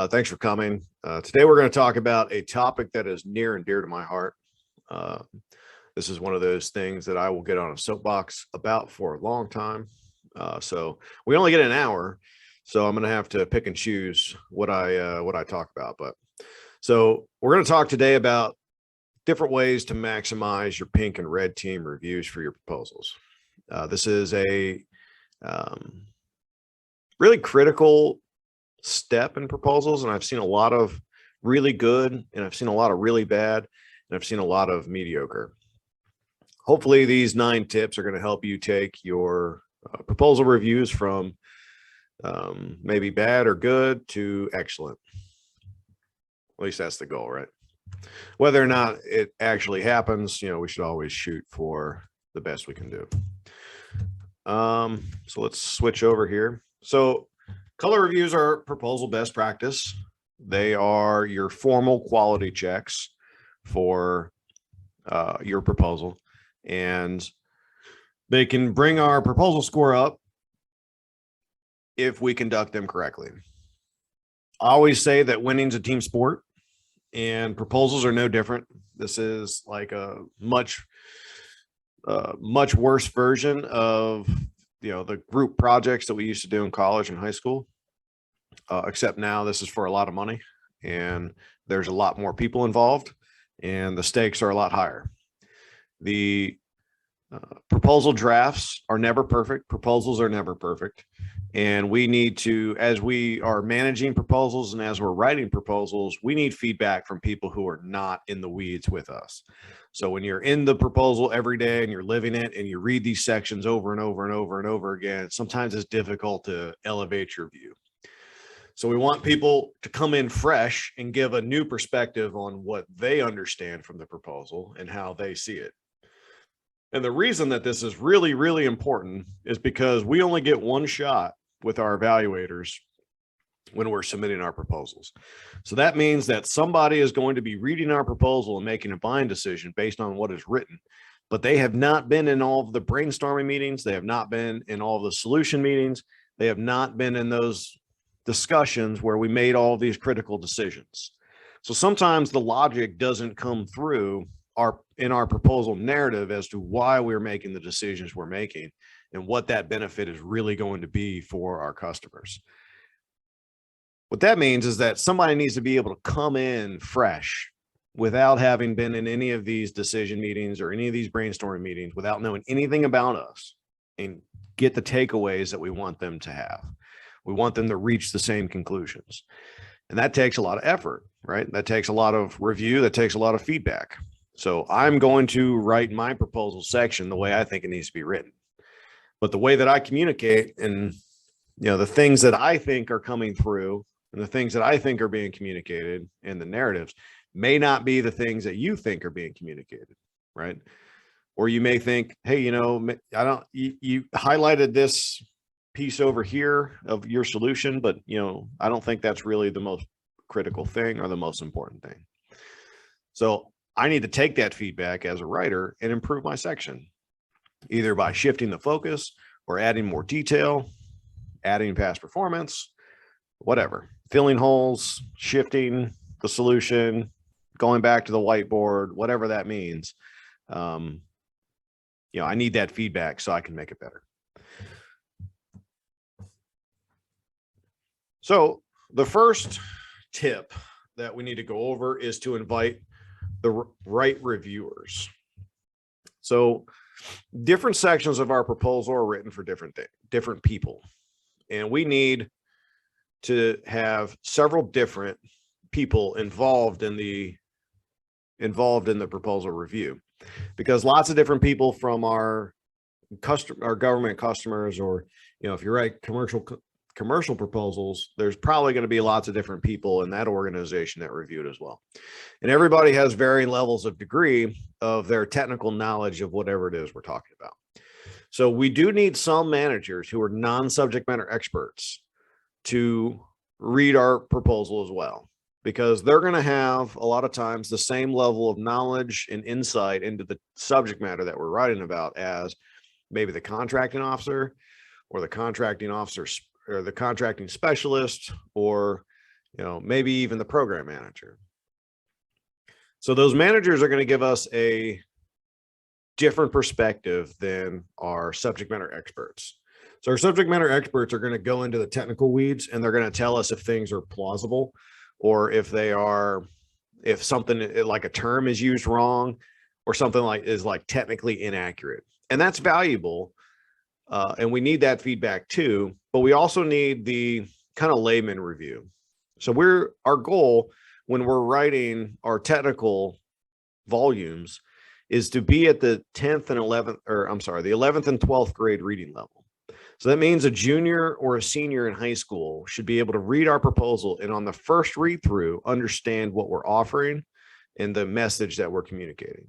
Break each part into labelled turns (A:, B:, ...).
A: Thanks for coming. Today we're going to talk about a topic that is near and dear to my heart. This is one of those things that I will get on a soapbox about for a long time. So we only get an hour, so I'm going to have to pick and choose what I talk about. So we're going to talk today about different ways to maximize your pink and red team reviews for your proposals. This is a really critical step in proposals, and I've seen a lot of really good, and I've seen a lot of really bad, and I've seen a lot of mediocre. Hopefully these 9 tips are going to help you take your proposal reviews from maybe bad or good to excellent. At least that's the goal, right? Whether or not it actually happens, we should always shoot for the best we can do. So let's switch over here. So color reviews are proposal best practice. They are your formal quality checks for your proposal, and they can bring our proposal score up if we conduct them correctly. I always say that winning's a team sport, and proposals are no different. This is like a much worse version of the group projects that we used to do in college and high school. Except now this is for a lot of money, and there's a lot more people involved, and the stakes are a lot higher. The proposal drafts are never perfect. Proposals are never perfect. And we need to, as we are managing proposals and as we're writing proposals, we need feedback from people who are not in the weeds with us. So when you're in the proposal every day and you're living it and you read these sections over and over and over and over again, sometimes it's difficult to elevate your view. So we want people to come in fresh and give a new perspective on what they understand from the proposal and how they see it. And the reason that this is really, really important is because we only get one shot with our evaluators when we're submitting our proposals. So that means that somebody is going to be reading our proposal and making a buying decision based on what is written, but they have not been in all of the brainstorming meetings. They have not been in all of the solution meetings. They have not been in those discussions where we made all these critical decisions. So sometimes the logic doesn't come through in our proposal narrative as to why we're making the decisions we're making and what that benefit is really going to be for our customers. What that means is that somebody needs to be able to come in fresh without having been in any of these decision meetings or any of these brainstorming meetings, without knowing anything about us, and get the takeaways that we want them to have. We want them to reach the same conclusions. And that takes a lot of effort, right? That takes a lot of review. That takes a lot of feedback. So I'm going to write my proposal section the way I think it needs to be written. But the way that I communicate and, the things that I think are coming through and the things that I think are being communicated in the narratives may not be the things that you think are being communicated, right? Or you may think, hey, you highlighted this piece over here of your solution, but I don't think that's really the most critical thing or the most important thing. So I need to take that feedback as a writer and improve my section, either by shifting the focus or adding more detail, adding past performance, whatever, filling holes, shifting the solution, going back to the whiteboard, whatever that means. I need that feedback so I can make it better. So the first tip that we need to go over is to invite the right reviewers. So different sections of our proposal are written for different people, and we need to have several different people involved in the proposal review, because lots of different people from our government customers, or if you write commercial proposals, there's probably going to be lots of different people in that organization that review it as well. And everybody has varying levels of degree of their technical knowledge of whatever it is we're talking about. So we do need some managers who are non-subject matter experts to read our proposal as well, because they're going to have a lot of times the same level of knowledge and insight into the subject matter that we're writing about as maybe the contracting officer or the contracting officer or the contracting specialist, or maybe even the program manager. So those managers are going to give us a different perspective than our subject matter experts. So our subject matter experts are going to go into the technical weeds, and they're going to tell us if things are plausible, or if something like a term is used wrong, or something is technically inaccurate. And that's valuable. And we need that feedback too, but we also need the kind of layman review. So our goal when we're writing our technical volumes is to be at the 10th and 11th, the 11th and 12th grade reading level. So that means a junior or a senior in high school should be able to read our proposal and on the first read through, understand what we're offering and the message that we're communicating.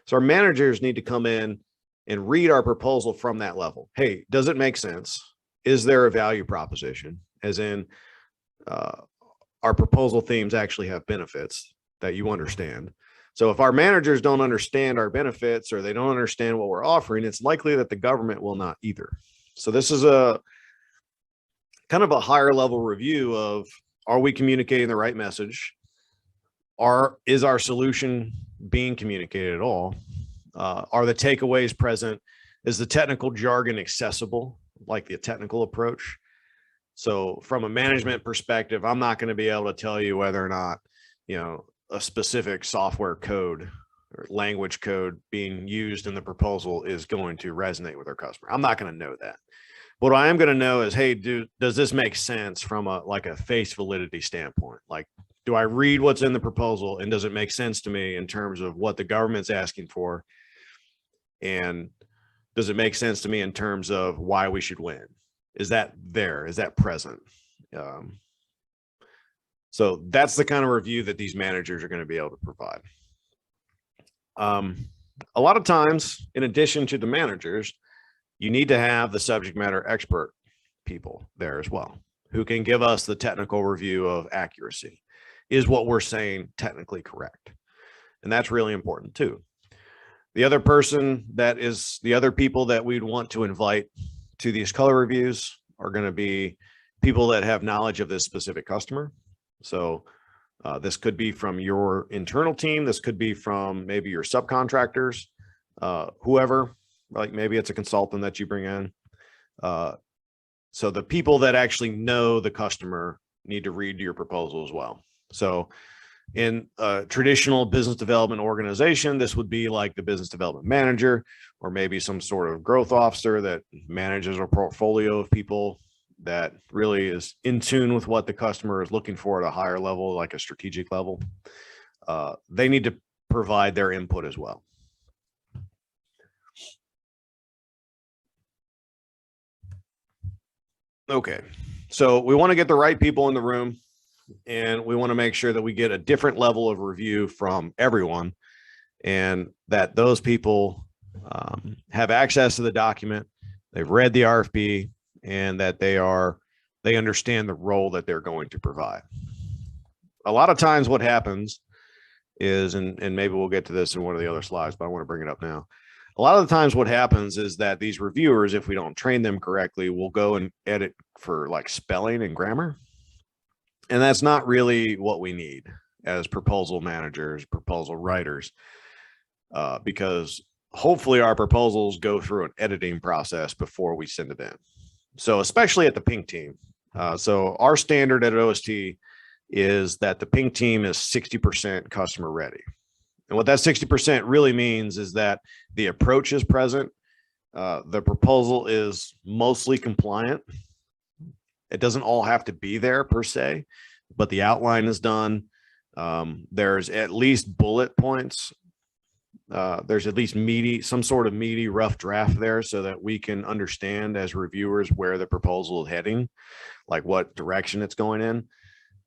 A: So our managers need to come in and read our proposal from that level. Hey, does it make sense? Is there a value proposition? As in, our proposal themes actually have benefits that you understand. So if our managers don't understand our benefits, or they don't understand what we're offering, it's likely that the government will not either. So this is a kind of a higher level review of, are we communicating the right message? Is our solution being communicated at all? Are the takeaways present? Is the technical jargon accessible, like the technical approach? So from a management perspective, I'm not going to be able to tell you whether or not, a specific software code or language code being used in the proposal is going to resonate with our customer. I'm not going to know that. What I am going to know is, hey, does this make sense from a face validity standpoint? Like, do I read what's in the proposal, and does it make sense to me in terms of what the government's asking for? And does it make sense to me in terms of why we should win? Is that there? Is that present? So that's the kind of review that these managers are going to be able to provide. A lot of times, in addition to the managers, you need to have the subject matter expert people there as well, who can give us the technical review of accuracy. Is what we're saying technically correct? And that's really important too. The other people that we'd want to invite to these color reviews are going to be people that have knowledge of this specific customer. So this could be from your internal team. This could be from maybe your subcontractors, whoever, like maybe it's a consultant that you bring in. So the people that actually know the customer need to read your proposal as well. So in a traditional business development organization, this would be like the business development manager, or maybe some sort of growth officer that manages a portfolio of people that really is in tune with what the customer is looking for at a higher level, like a strategic level. They need to provide their input as well. Okay, so we want to get the right people in the room, and we want to make sure that we get a different level of review from everyone, and that those people have access to the document, they've read the RFP, and that they understand the role that they're going to provide. A lot of times what happens is, and maybe we'll get to this in one of the other slides, but I want to bring it up now. A lot of the times what happens is that these reviewers, if we don't train them correctly, will go and edit for like spelling and grammar. And that's not really what we need as proposal managers, proposal writers, because hopefully our proposals go through an editing process before we send it in. So especially at the pink team. So our standard at OST is that the pink team is 60% customer ready. And what that 60% really means is that the approach is present. The proposal is mostly compliant. It doesn't all have to be there per se, but the outline is done. There's at least bullet points. There's at least some sort of meaty rough draft there, so that we can understand as reviewers where the proposal is heading, like what direction it's going in.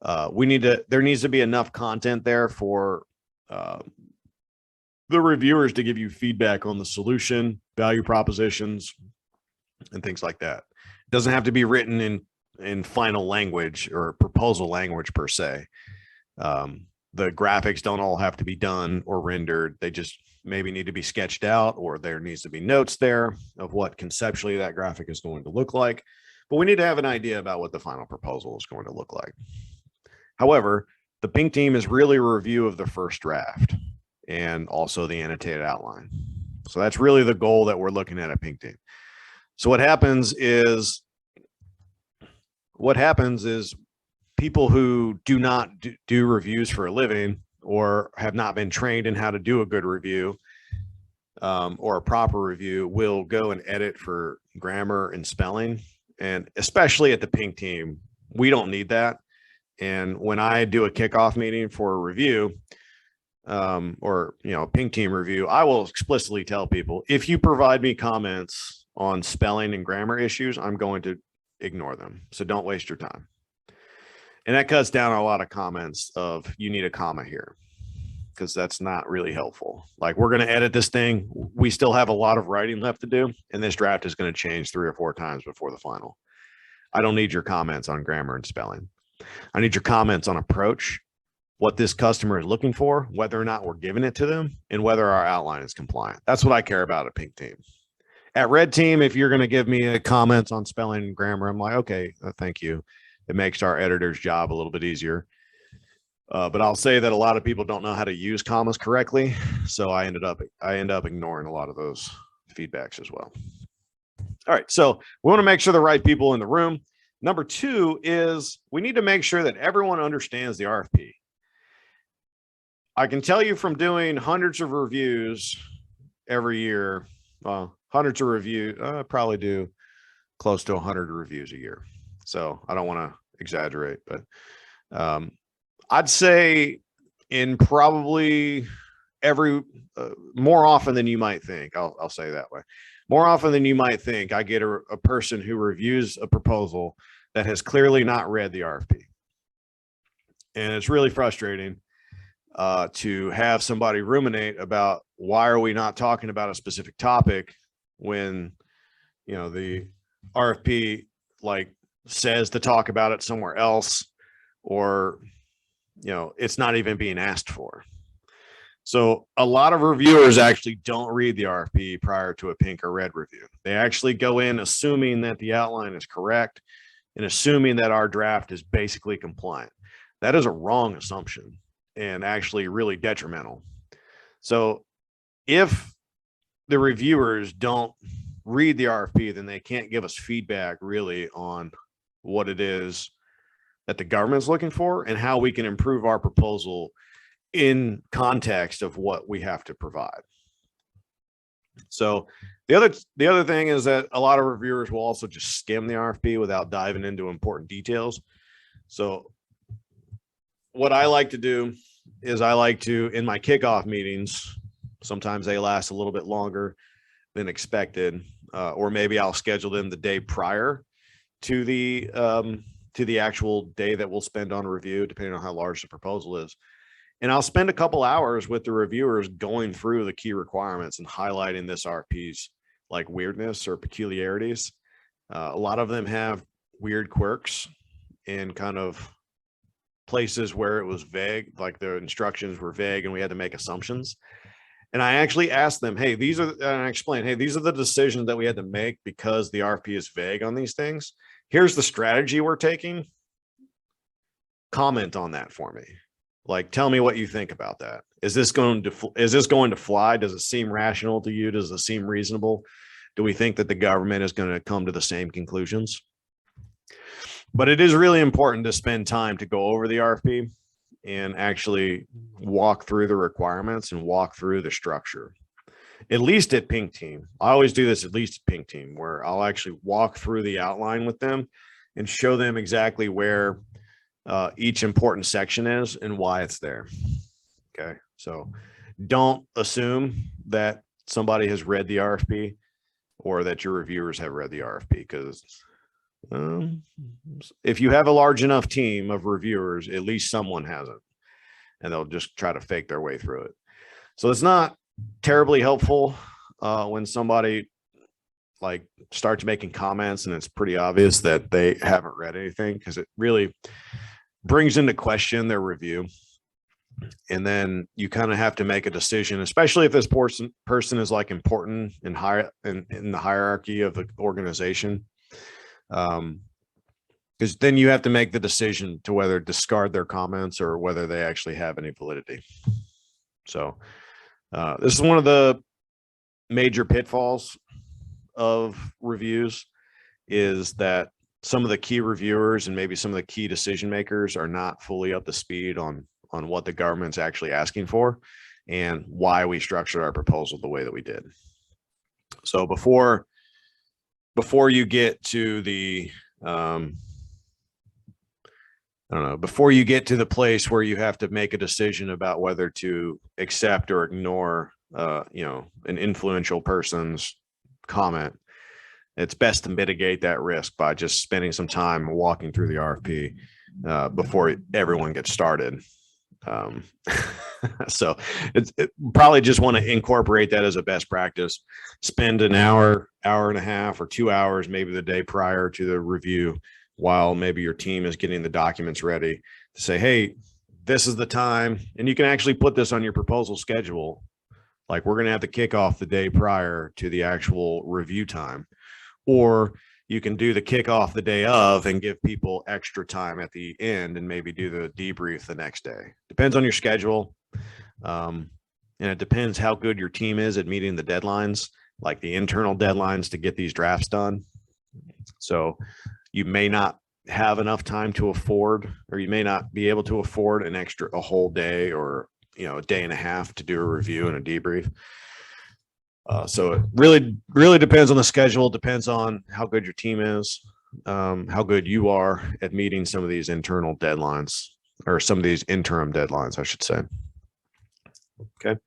A: There needs to be enough content there for the reviewers to give you feedback on the solution, value propositions, and things like that. It doesn't have to be written in final language or proposal language per se. The graphics don't all have to be done or rendered. They just maybe need to be sketched out, or there needs to be notes there of what conceptually that graphic is going to look like. But we need to have an idea about what the final proposal is going to look like. However, the pink team is really a review of the first draft and also the annotated outline. So that's really the goal that we're looking at pink team. So what happens is people who do not do reviews for a living or have not been trained in how to do a good review or a proper review will go and edit for grammar and spelling. And especially at the pink team, we don't need that. And when I do a kickoff meeting for a review or, a pink team review, I will explicitly tell people, if you provide me comments on spelling and grammar issues, I'm going to ignore them. So don't waste your time. And that cuts down a lot of comments of you need a comma here, because that's not really helpful. Like, we're going to edit this thing. We still have a lot of writing left to do. And this draft is going to change 3 or 4 times before the final. I don't need your comments on grammar and spelling. I need your comments on approach, what this customer is looking for, whether or not we're giving it to them, and whether our outline is compliant. That's what I care about at pink team. At red team, if you're going to give me a comments on spelling and grammar, I'm like, okay, thank you. It makes our editor's job a little bit easier. But I'll say that a lot of people don't know how to use commas correctly. So I end up ignoring a lot of those feedbacks as well. All right. So we want to make sure the right people in the room. Number 2 is we need to make sure that everyone understands the RFP. I can tell you from doing hundreds of reviews every year, hundreds of reviews, I probably do close to 100 reviews a year. So I don't want to exaggerate, but I'd say in probably more often than you might think, I'll say that way. More often than you might think, I get a person who reviews a proposal that has clearly not read the RFP. And it's really frustrating to have somebody ruminate about why are we not talking about a specific topic when, the RFP says to talk about it somewhere else, or, it's not even being asked for. So a lot of reviewers actually don't read the RFP prior to a pink or red review. They actually go in assuming that the outline is correct and assuming that our draft is basically compliant. That is a wrong assumption and actually really detrimental. So if the reviewers don't read the RFP, then they can't give us feedback really on what it is that the government's looking for and how we can improve our proposal in context of what we have to provide. So the other thing is that a lot of reviewers will also just skim the RFP without diving into important details. So what I like to do is in my kickoff meetings, sometimes they last a little bit longer than expected, or maybe I'll schedule them the day prior to the actual day that we'll spend on review, depending on how large the proposal is. And I'll spend a couple hours with the reviewers going through the key requirements and highlighting this RFP's weirdness or peculiarities. A lot of them have weird quirks in kind of places where it was vague, like the instructions were vague and we had to make assumptions. And I actually asked them, hey, and I explained, hey, these are the decisions that we had to make because the RFP is vague on these things. Here's the strategy we're taking. Comment on that for me. Tell me what you think about that. Is this going to fly? Does it seem rational to you? Does it seem reasonable? Do we think that the government is going to come to the same conclusions? But it is really important to spend time to go over the RFP and actually walk through the requirements and walk through the structure. At least at pink team. I always do this at least at pink team, where I'll actually walk through the outline with them and show them exactly where each important section is and why it's there. Okay. So don't assume that somebody has read the RFP or that your reviewers have read the RFP, because if you have a large enough team of reviewers, at least someone hasn't, and they'll just try to fake their way through it. So it's not terribly helpful when somebody starts making comments and it's pretty obvious that they haven't read anything, because it really brings into question their review. And then you kind of have to make a decision, especially if this person is important and high in the hierarchy of the organization. because then you have to make the decision to whether discard their comments or whether they actually have any validity. So this is one of the major pitfalls of reviews, is that some of the key reviewers and maybe some of the key decision makers are not fully up to speed on what the government's actually asking for and why we structured our proposal the way that we did. So before you get to the before you get to the place where you have to make a decision about whether to accept or ignore an influential person's comment, it's best to mitigate that risk by just spending some time walking through the RFP before everyone gets started. So it probably just want to incorporate that as a best practice. Spend an hour and a half, or 2 hours, maybe the day prior to the review, while maybe your team is getting the documents ready, to say, hey, this is the time. And you can actually put this on your proposal schedule. Like, we're going to have the kickoff the day prior to the actual review time. Or you can do the kickoff the day of and give people extra time at the end and maybe do the debrief the next day. Depends on your schedule. And it depends how good your team is at meeting the deadlines, like the internal deadlines to get these drafts done. So you may not have enough time to afford, or you may not be able to afford a whole day, or a day and a half to do a review and a debrief. So it really depends on the schedule, depends on how good your team is, how good you are at meeting some of these internal deadlines, or some of these interim deadlines, I should say. Okay,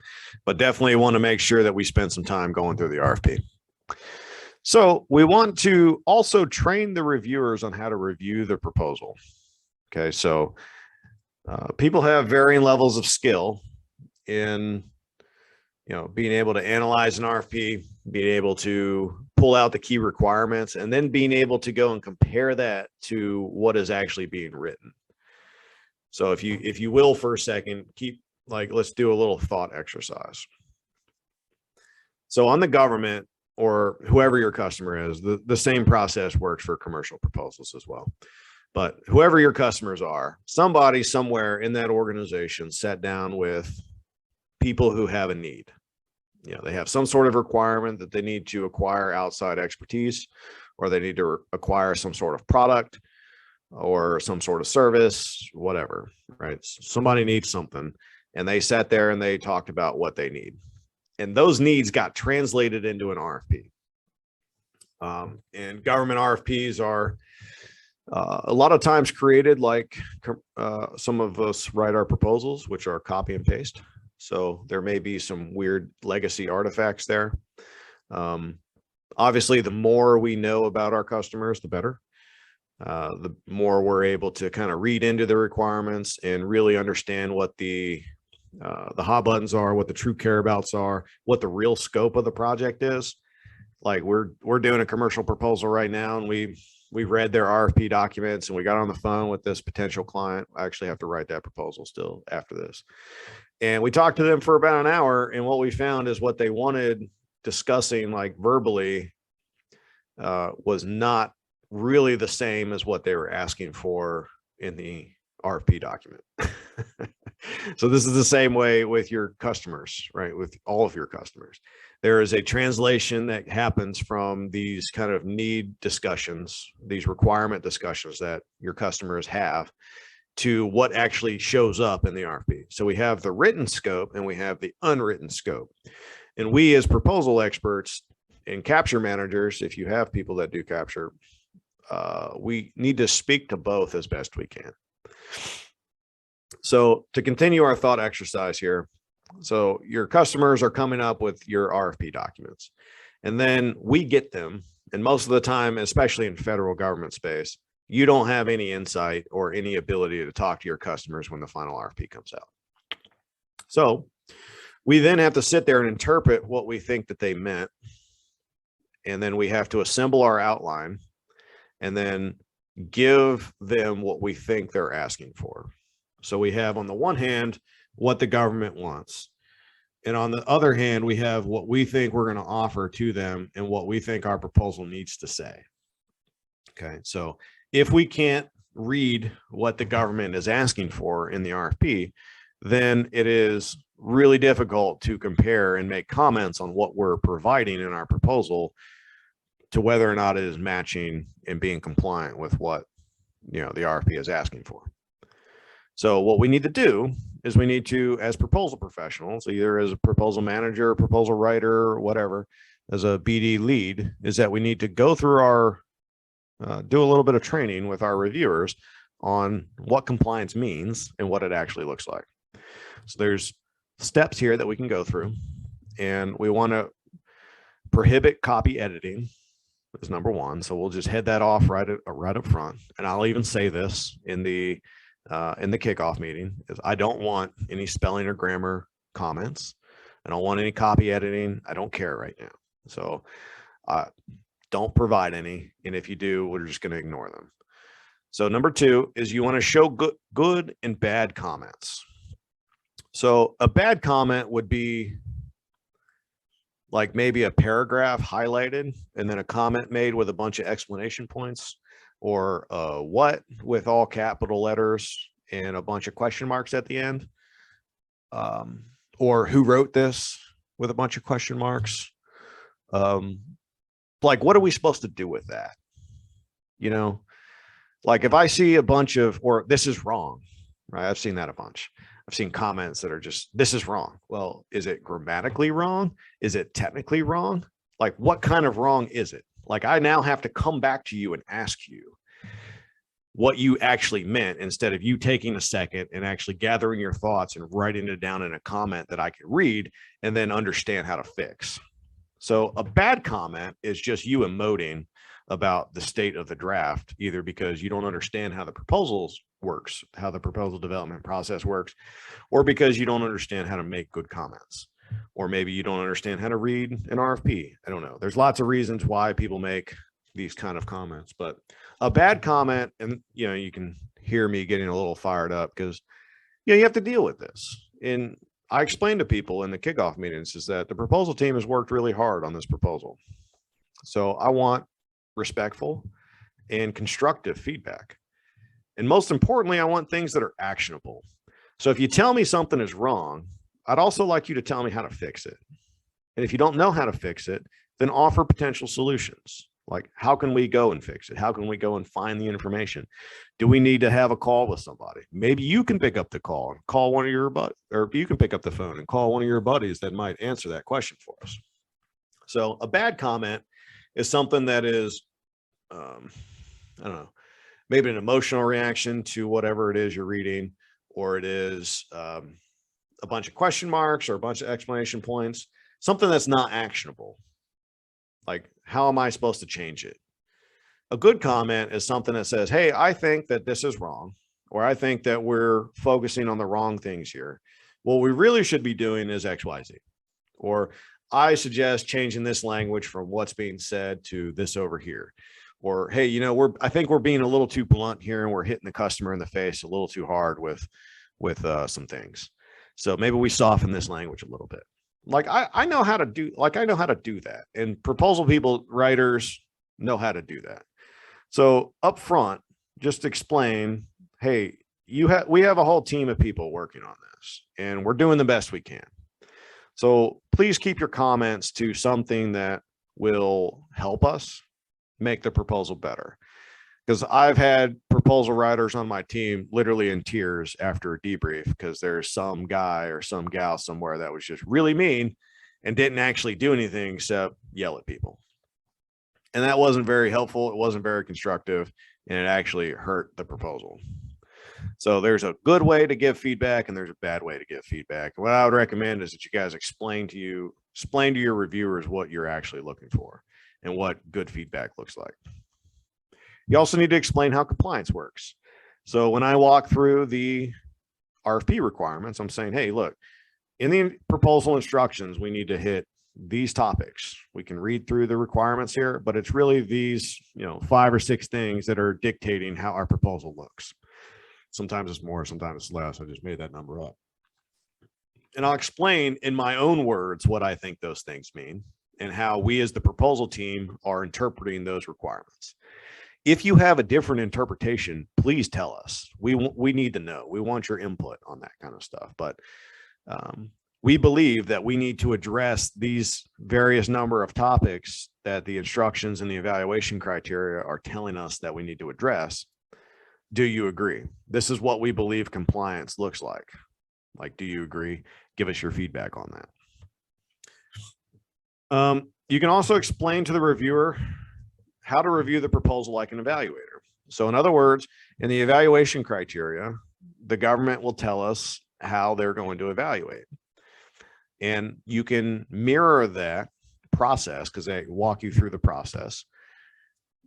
A: but definitely want to make sure that we spend some time going through the RFP. So we want to also train the reviewers on how to review the proposal. Okay, so people have varying levels of skill in being able to analyze an RFP, being able to pull out the key requirements, and then being able to go and compare that to what is actually being written. So if you will, for a second, let's do a little thought exercise. So on the government, or whoever your customer is, the same process works for commercial proposals as well. But whoever your customers are, somebody somewhere in that organization sat down with people who have a need. They have some sort of requirement that they need to acquire outside expertise, or they need to acquire some sort of product or some sort of service, whatever, right? Somebody needs something, and they sat there and they talked about what they need. And those needs got translated into an RFP. And government RFPs are a lot of times created like some of us write our proposals, which are copy and paste. So there may be some weird legacy artifacts there. Obviously, the more we know about our customers, the better. The more we're able to kind of read into the requirements and really understand what the hot buttons are, what the true care abouts are, what the real scope of the project is. Like, we're doing a commercial proposal right now, and we read their RFP documents, and we got on the phone with this potential client. I actually have to write that proposal still after this. And we talked to them for about an hour, and what we found is what they wanted discussing, like verbally, was not really the same as what they were asking for in the RFP document. So this is the same way with your customers, right? With all of your customers, there is a translation that happens from these kind of need discussions, these requirement discussions that your customers have, to what actually shows up in the RFP. So we have the written scope and we have the unwritten scope. And we, as proposal experts and capture managers, if you have people that do capture, we need to speak to both as best we can. So to continue our thought exercise here, so your customers are coming up with your RFP documents, and then we get them. And most of the time, especially in federal government space, you don't have any insight or any ability to talk to your customers when the final RFP comes out. So we then have to sit there and interpret what we think that they meant. And then we have to assemble our outline and then give them what we think they're asking for. So we have, on the one hand, what the government wants. And on the other hand, we have what we think we're going to offer to them and what we think our proposal needs to say. Okay. So if we can't read what the government is asking for in the RFP, then it is really difficult to compare and make comments on what we're providing in our proposal to whether or not it is matching and being compliant with what the RFP is asking for. So what we need to do is we need to, as proposal professionals, either as a proposal manager, proposal writer, whatever, as a BD lead, is that we need to go through our do a little bit of training with our reviewers on what compliance means and what it actually looks like. So there's steps here that we can go through, and we want to prohibit copy editing is number one. So we'll just head that off right up front. And I'll even say this in the kickoff meeting is I don't want any spelling or grammar comments. I don't want any copy editing. I don't care right now. So don't provide any. And if you do, we're just going to ignore them. So number two is you want to show good and bad comments. So a bad comment would be like maybe a paragraph highlighted and then a comment made with a bunch of exclamation points, or what with all capital letters and a bunch of question marks at the end, or who wrote this with a bunch of question marks. Like, what are we supposed to do with that? Like if I see a bunch of, or this is wrong, right? I've seen that a bunch. I've seen comments that are just, this is wrong. Well, is it grammatically wrong? Is it technically wrong? Like what kind of wrong is it? Like I now have to come back to you and ask you what you actually meant, instead of you taking a second and actually gathering your thoughts and writing it down in a comment that I can read and then understand how to fix. So a bad comment is just you emoting about the state of the draft, either because you don't understand how the proposals works, how the proposal development process works, or because you don't understand how to make good comments, or maybe you don't understand how to read an RFP. I don't know. There's lots of reasons why people make these kind of comments, but a bad comment, and you can hear me getting a little fired up because you have to deal with this. And I explained to people in the kickoff meetings is that the proposal team has worked really hard on this proposal. So I want respectful and constructive feedback. And most importantly, I want things that are actionable. So if you tell me something is wrong, I'd also like you to tell me how to fix it. And if you don't know how to fix it, then offer potential solutions. Like, how can we go and fix it? How can we go and find the information? Do we need to have a call with somebody? Maybe you can pick up the call and call one of your buddies, or you can pick up the phone and call one of your buddies that might answer that question for us. So a bad comment is something that is, I don't know, maybe an emotional reaction to whatever it is you're reading, or it is a bunch of question marks or a bunch of exclamation points, something that's not actionable. Like, how am I supposed to change it? A good comment is something that says, hey, I think that this is wrong, or I think that we're focusing on the wrong things here. What we really should be doing is X, Y, Z. Or I suggest changing this language from what's being said to this over here. Or, hey, I think we're being a little too blunt here and we're hitting the customer in the face a little too hard with some things. So maybe we soften this language a little bit. Like I know how to do that. And proposal people, writers know how to do that. So up front, just explain, hey, we have a whole team of people working on this and we're doing the best we can. So please keep your comments to something that will help us make the proposal better. Because I've had proposal writers on my team literally in tears after a debrief because there's some guy or some gal somewhere that was just really mean and didn't actually do anything except yell at people. And that wasn't very helpful. It wasn't very constructive, and it actually hurt the proposal. So there's a good way to give feedback and there's a bad way to give feedback. What I would recommend is that you guys explain to your reviewers what you're actually looking for and what good feedback looks like. You also need to explain how compliance works. So when I walk through the RFP requirements, I'm saying, hey, look, in the proposal instructions, we need to hit these topics. We can read through the requirements here, but it's really these, 5 or 6 things that are dictating how our proposal looks. Sometimes it's more, sometimes it's less. I just made that number up. And I'll explain in my own words what I think those things mean and how we as the proposal team are interpreting those requirements. If you have a different interpretation, please tell us. We need to know. We want your input on that kind of stuff. But we believe that we need to address these various number of topics that the instructions and the evaluation criteria are telling us that we need to address. Do you agree? This is what we believe compliance looks like. Like, do you agree? Give us your feedback on that. You can also explain to the reviewer how to review the proposal like an evaluator. So in other words, in the evaluation criteria, the government will tell us how they're going to evaluate. And you can mirror that process because they walk you through the process.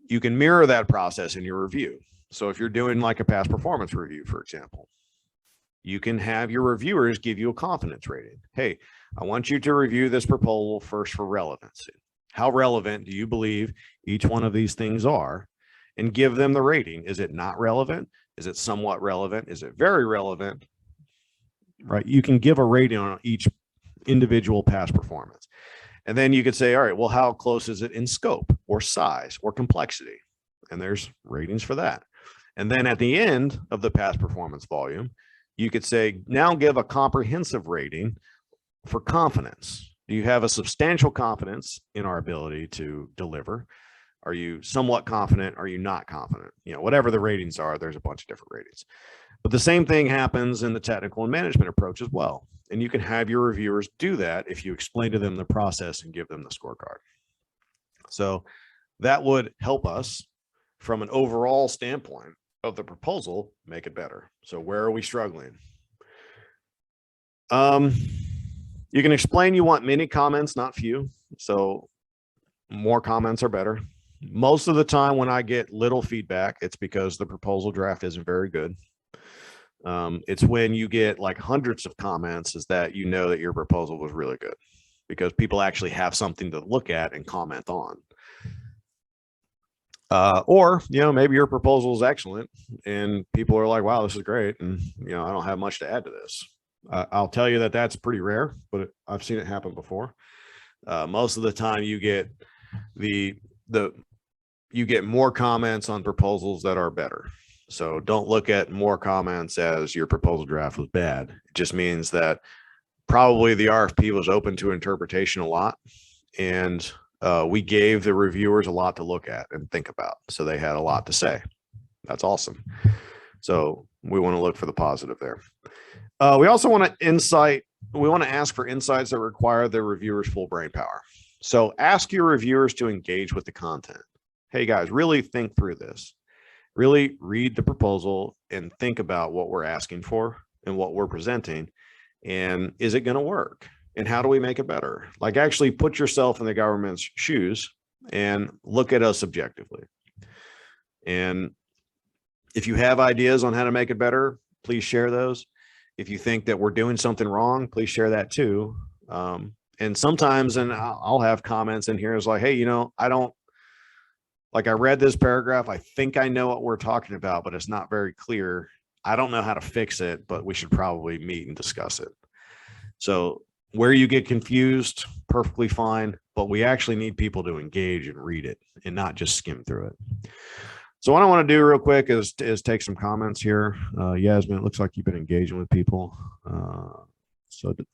A: You can mirror that process in your review. So if you're doing like a past performance review, for example, you can have your reviewers give you a confidence rating. Hey, I want you to review this proposal first for relevancy. How relevant do you believe each one of these things are? And give them the rating. Is it not relevant? Is it somewhat relevant? Is it very relevant? Right? You can give a rating on each individual past performance. And then you could say, all right, well, how close is it in scope or size or complexity? And there's ratings for that. And then at the end of the past performance volume, you could say, now give a comprehensive rating for confidence. Do you have a substantial confidence in our ability to deliver? Are you somewhat confident? Are you not confident? You know, whatever the ratings are, there's a bunch of different ratings. But the same thing happens in the technical and management approach as well. And you can have your reviewers do that if you explain to them the process and give them the scorecard. So that would help us from an overall standpoint of the proposal, make it better. So where are we struggling? You can explain you want many comments, not few. So more comments are better. Most of the time when I get little feedback, it's because the proposal draft isn't very good. It's when you get like hundreds of comments is that you know that your proposal was really good because people actually have something to look at and comment on. Or, you know, maybe your proposal is excellent and people are like, wow, this is great. And, you know, I don't have much to add to this. I'll tell you that that's pretty rare, but I've seen it happen before. Most of the time you get you get more comments on proposals that are better. So don't look at more comments as your proposal draft was bad. It just means that probably the RFP was open to interpretation a lot. And we gave the reviewers a lot to look at and think about. So they had a lot to say. That's awesome. So we want to look for the positive there. We also want to ask for insights that require the reviewer's full brain power. So ask your reviewers to engage with the content. Hey guys, really think through this. Really read the proposal and think about what we're asking for and what we're presenting. And is it going to work? And how do we make it better? Like actually put yourself in the government's shoes and look at us objectively. And if you have ideas on how to make it better, please share those. If you think that we're doing something wrong, please share that too. And sometimes, and I'll have comments in here is like, hey, you know, I read this paragraph. I think I know what we're talking about, but it's not very clear. I don't know how to fix it, but we should probably meet and discuss it. So where you get confused, perfectly fine, but we actually need people to engage and read it and not just skim through it. So what I want to do real quick is take some comments here. Yasmin, it looks like you've been engaging with people.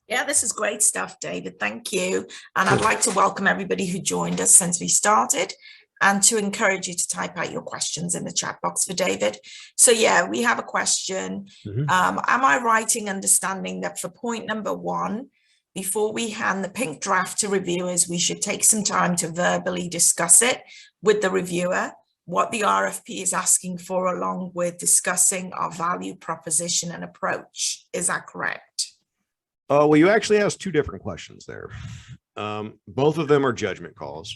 B: Yeah, this is great stuff, David. Thank you. And I'd like to welcome everybody who joined us since we started and to encourage you to type out your questions in the chat box for David. So yeah, we have a question. Am I right in understanding that for point number 1, before we hand the pink draft to reviewers, we should take some time to verbally discuss it with the reviewer, what the RFP is asking for, along with discussing our value proposition and approach. Is that correct?
A: Well, you actually asked 2 different questions there. Both of them are judgment calls.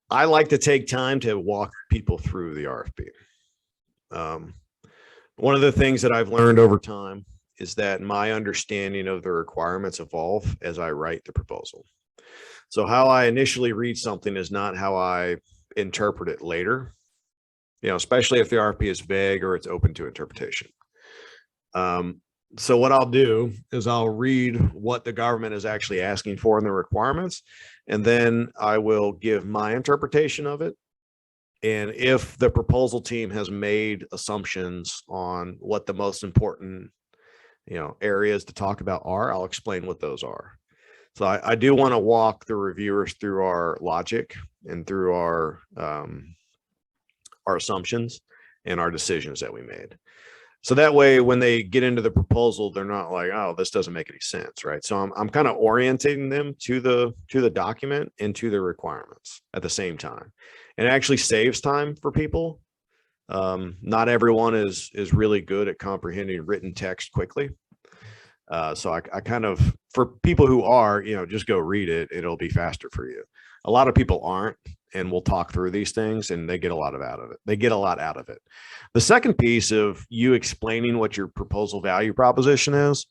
A: I like to take time to walk people through the RFP. One of the things that I've learned over time is that my understanding of the requirements evolve as I write the proposal. So how I initially read something is not how I interpret it later, you know, especially if the RFP is vague or it's open to interpretation. So what I'll do is I'll read what the government is actually asking for in the requirements, and then I will give my interpretation of it. And if the proposal team has made assumptions on what the most important, areas to talk about are, I'll explain what those are. So I do want to walk the reviewers through our logic and through our assumptions and our decisions that we made. So that way, when they get into the proposal, they're not like, oh, this doesn't make any sense, right? So I'm kind of orientating them to the document and to the requirements at the same time. And it actually saves time for people. Not everyone is really good at comprehending written text quickly. So I kind of, for people who are, just go read it. It'll be faster for you. A lot of people aren't, and we'll talk through these things and they get a lot out of it. They get a lot out of it. The second piece of you explaining what your proposal value proposition is,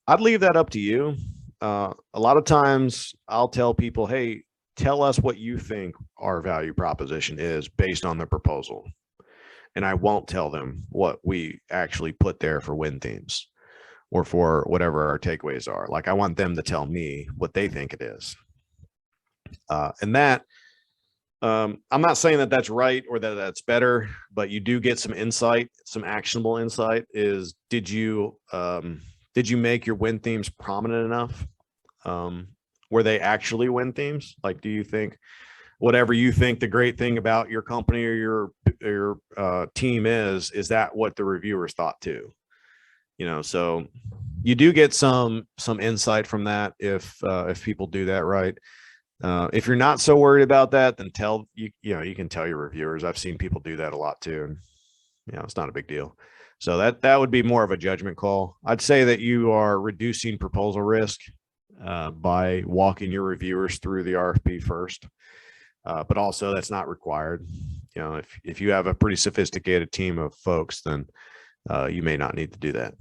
A: I'd leave that up to you. A lot of times I'll tell people, hey, tell us what you think our value proposition is based on the proposal. And I won't tell them what we actually put there for win themes or for whatever our takeaways are. Like, I want them to tell me what they think it is. And that, I'm not saying that that's right or that that's better, but you do get some insight, some actionable insight. Is did you make your win themes prominent enough? Were they actually win themes? Like, do you think whatever you think the great thing about your company or your team is that what the reviewers thought too? So you do get some insight from that if people do that right. If you're not so worried about that, then you can tell your reviewers. I've seen people do that a lot too. And, it's not a big deal. So that would be more of a judgment call. I'd say that you are reducing proposal risk by walking your reviewers through the RFP first. But also that's not required. If you have a pretty sophisticated team of folks, then you may not need to do that.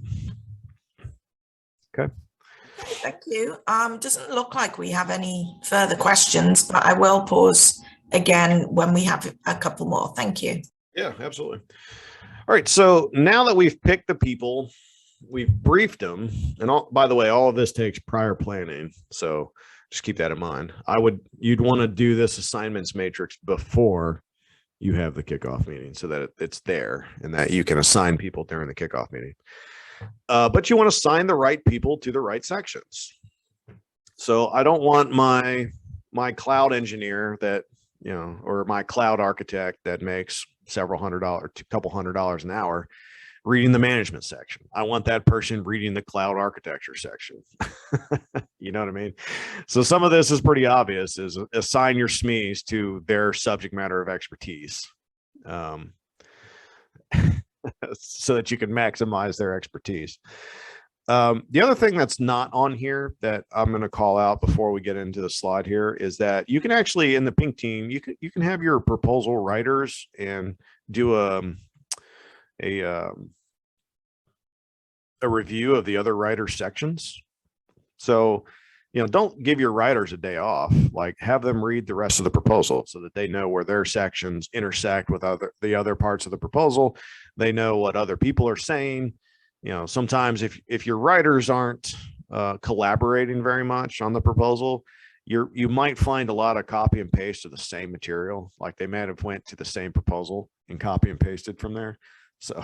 A: Okay.
B: Thank you. Doesn't look like we have any further questions, but I will pause again when we have a couple more. Thank you.
A: Yeah, absolutely. All right. So now that we've picked the people, we've briefed them, and by the way, all of this takes prior planning. So just keep that in mind. You'd want to do this assignments matrix before you have the kickoff meeting so that it's there and that you can assign people during the kickoff meeting. But you want to assign the right people to the right sections. So I don't want my cloud engineer that, or my cloud architect that makes several $100s, a couple $100s an hour reading the management section. I want that person reading the cloud architecture section. You know what I mean? So some of this is pretty obvious, is assign your SMEs to their subject matter of expertise. So that you can maximize their expertise. The other thing that's not on here that I'm going to call out before we get into the slide here is that you can actually, in the pink team, you can have your proposal writers and do a review of the other writer sections. So, don't give your writers a day off. Like, have them read the rest of the proposal so that they know where their sections intersect with the other parts of the proposal. They know what other people are saying. Sometimes if your writers aren't collaborating very much on the proposal, you might find a lot of copy and paste of the same material. Like, they might have went to the same proposal and copy and pasted from there. So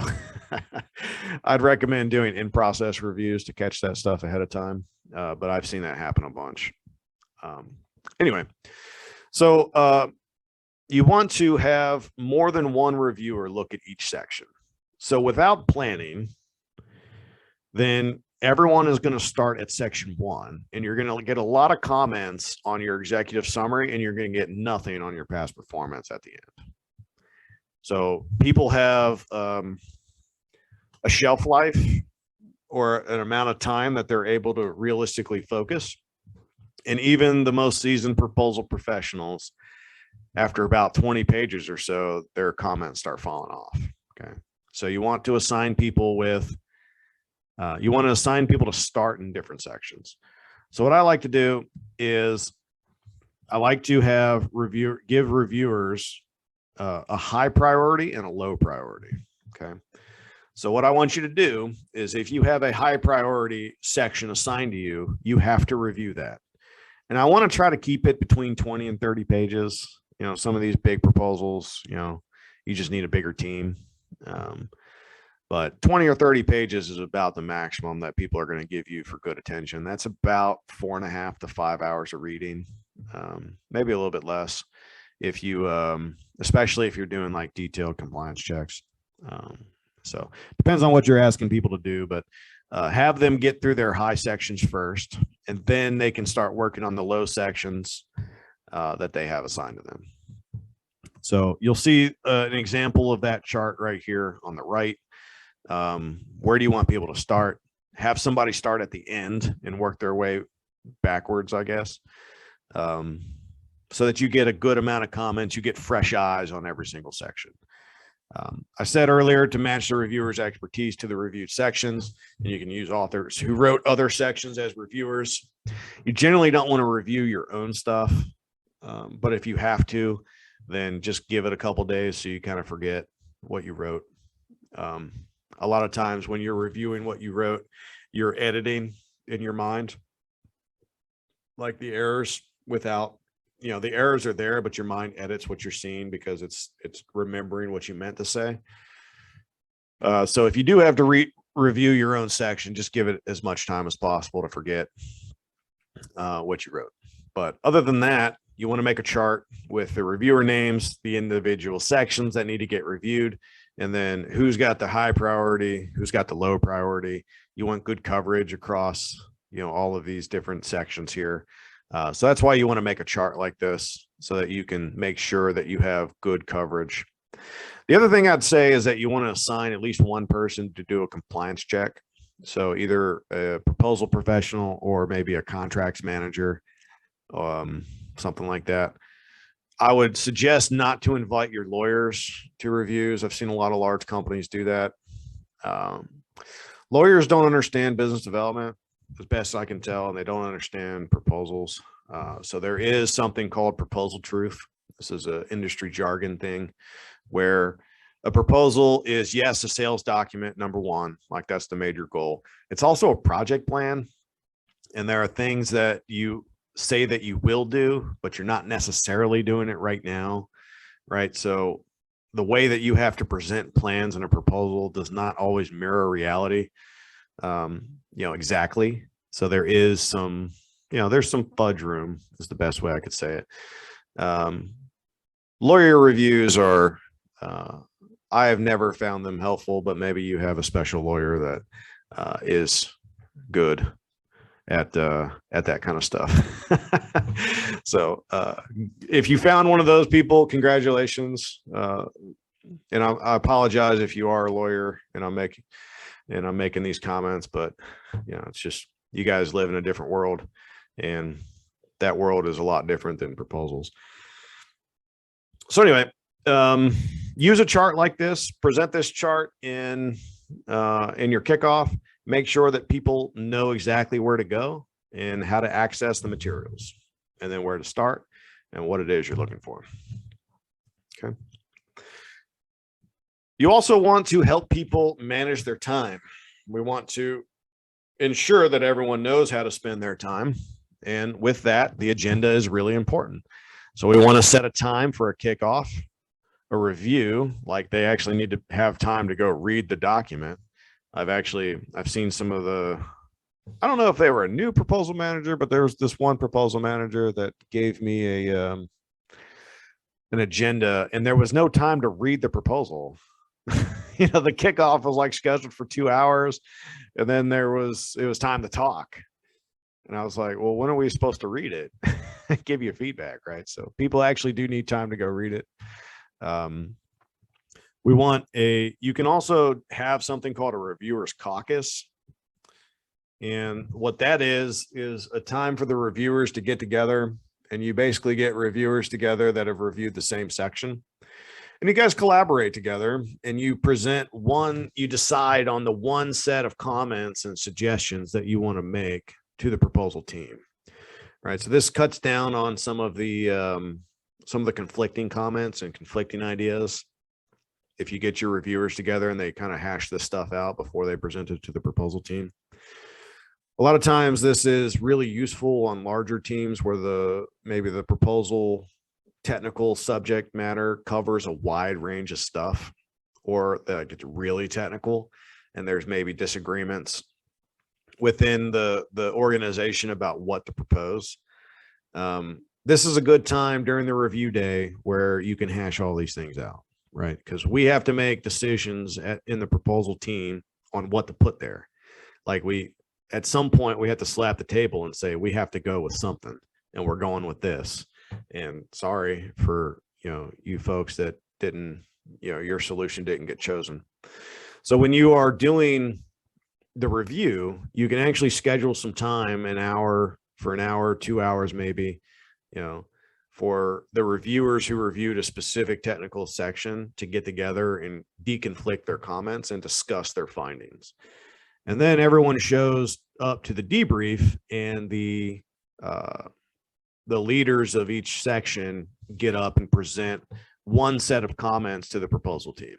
A: I'd recommend doing in-process reviews to catch that stuff ahead of time. But I've seen that happen a bunch. Anyway, so you want to have more than one reviewer look at each section. So without planning, then everyone is going to start at section 1, and you're going to get a lot of comments on your executive summary, and you're going to get nothing on your past performance at the end. So people have a shelf life or an amount of time that they're able to realistically focus. And even the most seasoned proposal professionals, after about 20 pages or so, their comments start falling off. Okay. So you want to assign people to start in different sections. So what I like to do is I like to give reviewers a high priority and a low priority. Okay. So what I want you to do is, if you have a high priority section assigned to you, you have to review that. And I want to try to keep it between 20 and 30 pages. Some of these big proposals, You just need a bigger team. But 20 or 30 pages is about the maximum that people are going to give you for good attention. That's about 4.5 to 5 hours of reading, maybe a little bit less if you, especially if you're doing like detailed compliance checks. So depends on what you're asking people to do, but have them get through their high sections first, and then they can start working on the low sections that they have assigned to them. So you'll see an example of that chart right here on the right. Where do you want people to start? Have somebody start at the end and work their way backwards, I guess, so that you get a good amount of comments. You get fresh eyes on every single section. I said earlier to match the reviewer's expertise to the reviewed sections, and you can use authors who wrote other sections as reviewers. You generally don't want to review your own stuff, but if you have to, then just give it a couple days so you kind of forget what you wrote. A lot of times when you're reviewing what you wrote, you're editing in your mind, like the errors without, the errors are there, but your mind edits what you're seeing because it's remembering what you meant to say. So if you do have to review your own section, just give it as much time as possible to forget what you wrote. But other than that, you want to make a chart with the reviewer names, the individual sections that need to get reviewed, and then who's got the high priority, who's got the low priority. You want good coverage across, all of these different sections here. So that's why you want to make a chart like this so that you can make sure that you have good coverage. The other thing I'd say is that you want to assign at least one person to do a compliance check. So either a proposal professional or maybe a contracts manager, something like that. I would suggest not to invite your lawyers to reviews. I've seen a lot of large companies do that. Lawyers don't understand business development as best I can tell, and they don't understand proposals. So there is something called proposal truth. This is an industry jargon thing where a proposal is, yes, a sales document, number one, like that's the major goal. It's also a project plan. And there are things that you say that you will do, but you're not necessarily doing it right now, right? So the way that you have to present plans in a proposal does not always mirror reality, exactly. So there is some, there's some fudge room is the best way I could say it. Lawyer reviews are, I have never found them helpful, but maybe you have a special lawyer that is good at that kind of stuff. So if you found one of those people, congratulations. And I apologize if you are a lawyer and I'm making these comments, but it's just, you guys live in a different world, and that world is a lot different than proposals. So anyway, use a chart like this, present this chart in your kickoff. Make sure that people know exactly where to go and how to access the materials, and then where to start and what it is you're looking for. Okay. You also want to help people manage their time. We want to ensure that everyone knows how to spend their time. And with that, the agenda is really important. So we want to set a time for a kickoff, a review, like they actually need to have time to go read the document. I've seen some of I don't know if they were a new proposal manager, but there was this one proposal manager that gave me an agenda, and there was no time to read the proposal. The kickoff was like scheduled for 2 hours, and then it was time to talk. And I was like, well, when are we supposed to read it? Give you feedback, right? So people actually do need time to go read it. You can also have something called a Reviewers Caucus. And what that is a time for the reviewers to get together, and you basically get reviewers together that have reviewed the same section. And you guys collaborate together, and you decide on the one set of comments and suggestions that you want to make to the proposal team, right? So this cuts down on some of the conflicting comments and conflicting ideas. If you get your reviewers together and they kind of hash this stuff out before they present it to the proposal team. A lot of times this is really useful on larger teams where maybe the proposal technical subject matter covers a wide range of stuff, or that gets really technical and there's maybe disagreements within the organization about what to propose, this is a good time during the review day where you can hash all these things out, right? Because we have to make decisions in the proposal team on what to put there. Like at some point we have to slap the table and say, we have to go with something, and we're going with this. And sorry for, you folks that didn't, your solution didn't get chosen. So when you are doing the review, you can actually schedule some time, an hour, 2 hours, maybe, for the reviewers who reviewed a specific technical section to get together and deconflict their comments and discuss their findings. And then everyone shows up to the debrief, and the leaders of each section get up and present one set of comments to the proposal team.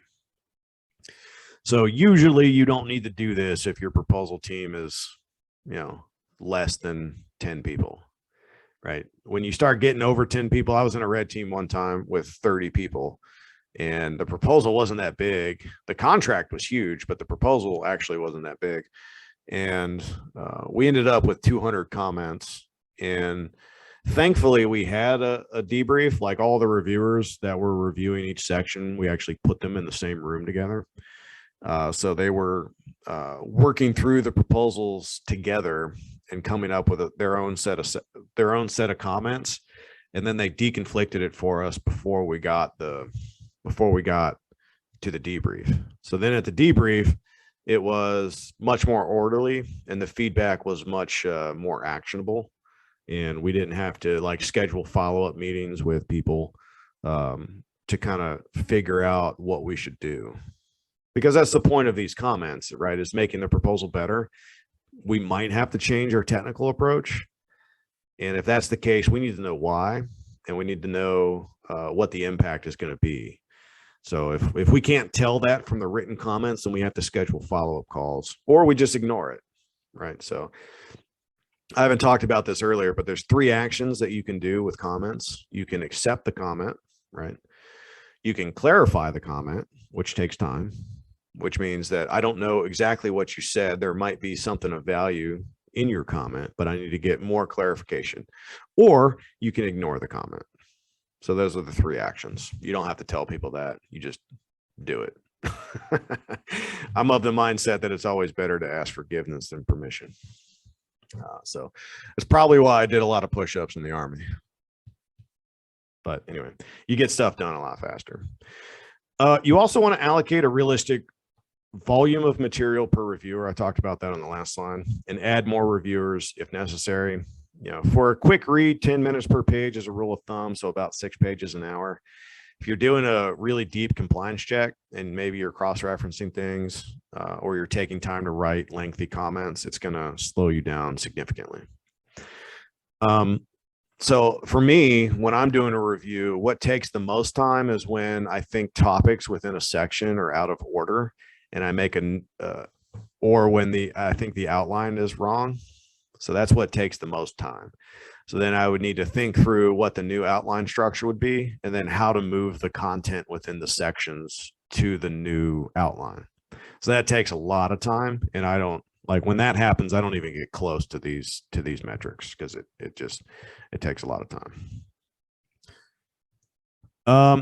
A: So usually you don't need to do this if your proposal team is, less than 10 people, right? When you start getting over 10 people, I was in a red team one time with 30 people, and the proposal wasn't that big. The contract was huge, but the proposal actually wasn't that big. And we ended up with 200 comments. And thankfully we had a debrief. Like, all the reviewers that were reviewing each section, we actually put them in the same room together. So they were working through the proposals together and coming up with their own set of comments, and then they deconflicted it for us before we got to the debrief. So then at the debrief, it was much more orderly, and the feedback was much more actionable, and we didn't have to schedule follow-up meetings with people to kind of figure out what we should do. Because that's the point of these comments, right? Is making the proposal better. We might have to change our technical approach. And if that's the case, we need to know why, and we need to know what the impact is going to be. So if we can't tell that from the written comments, then we have to schedule follow-up calls, or we just ignore it, right? So I haven't talked about this earlier, but there's 3 actions that you can do with comments. You can accept the comment, right? You can clarify the comment, which takes time, which means that I don't know exactly what you said. There might be something of value in your comment, but I need to get more clarification. Or you can ignore the comment. So those are the 3 actions. You don't have to tell people that. You just do it. I'm of the mindset that it's always better to ask forgiveness than permission. So it's probably why I did a lot of push-ups in the Army. But anyway, you get stuff done a lot faster. You also want to allocate a realistic volume of material per reviewer. I talked about that on the last slide, and add more reviewers if necessary. For a quick read, 10 minutes per page is a rule of thumb. So about 6 pages an hour. If you're doing a really deep compliance check, and maybe you're cross-referencing things, or you're taking time to write lengthy comments, it's going to slow you down significantly. So for me, when I'm doing a review, what takes the most time is when I think topics within a section are out of order, and I make or when I think the outline is wrong. So that's what takes the most time. So then I would need to think through what the new outline structure would be, and then how to move the content within the sections to the new outline. So that takes a lot of time, and I don't when that happens, I don't even get close to these metrics, because it takes a lot of time.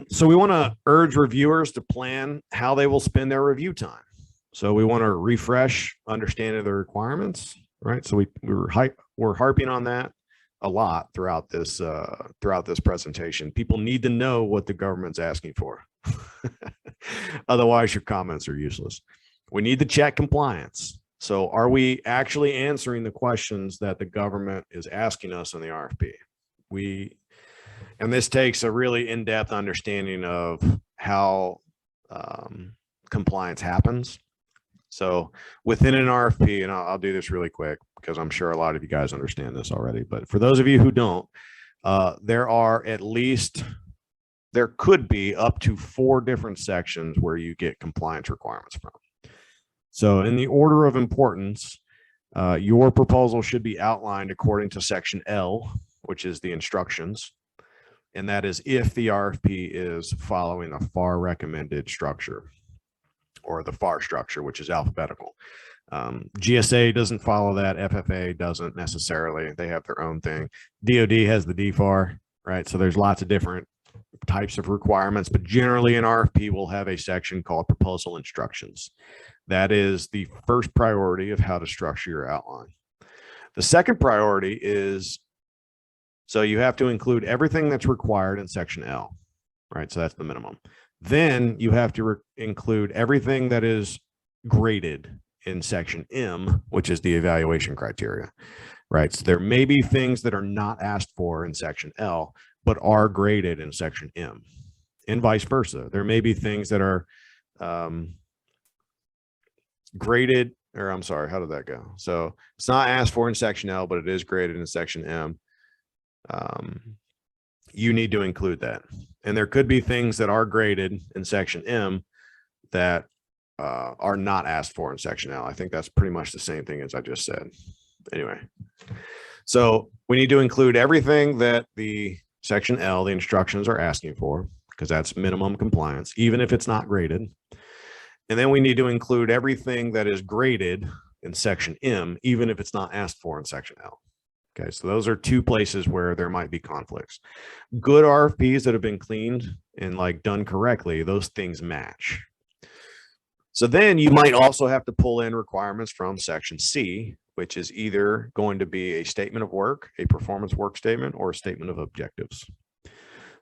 A: So we want to urge reviewers to plan how they will spend their review time. So we want to refresh understanding of the requirements, right? So we're harping on that a lot throughout this presentation. People need to know what the government's asking for. Otherwise, your comments are useless. We need to check compliance. So are we actually answering the questions that the government is asking us in the RFP? And this takes a really in-depth understanding of how compliance happens. So within an RFP, and I'll do this really quick because I'm sure a lot of you guys understand this already, but for those of you who don't, there could be up to 4 different sections where you get compliance requirements from. So in the order of importance, your proposal should be outlined according to section L, which is the instructions. And that is if the RFP is following a FAR recommended structure or the FAR structure, which is alphabetical. GSA doesn't follow that. FFA doesn't necessarily. They have their own thing. DOD has the DFAR, right? So there's lots of different types of requirements, but generally an RFP will have a section called proposal instructions. That is the first priority of how to structure your outline. The second priority is, so you have to include everything that's required in section L, right? So that's the minimum. Then you have to include everything that is graded in section M, which is the evaluation criteria, right? So there may be things that are not asked for in section L, but are graded in section M, and vice versa. There may be things that are graded, or I'm sorry, how did that go? So it's not asked for in section L, but it is graded in section M. You need to include that. And there could be things that are graded in section M that are not asked for in section L. I think that's pretty much the same thing as I just said. Anyway, so we need to include everything that the section L, the instructions are asking for, because that's minimum compliance, even if it's not graded. And then we need to include everything that is graded in section M, even if it's not asked for in section L. Okay, so those are two places where there might be conflicts. Good RFPs that have been cleaned and like done correctly, those things match. So then you might also have to pull in requirements from section C, which is either going to be a statement of work, a performance work statement, or a statement of objectives.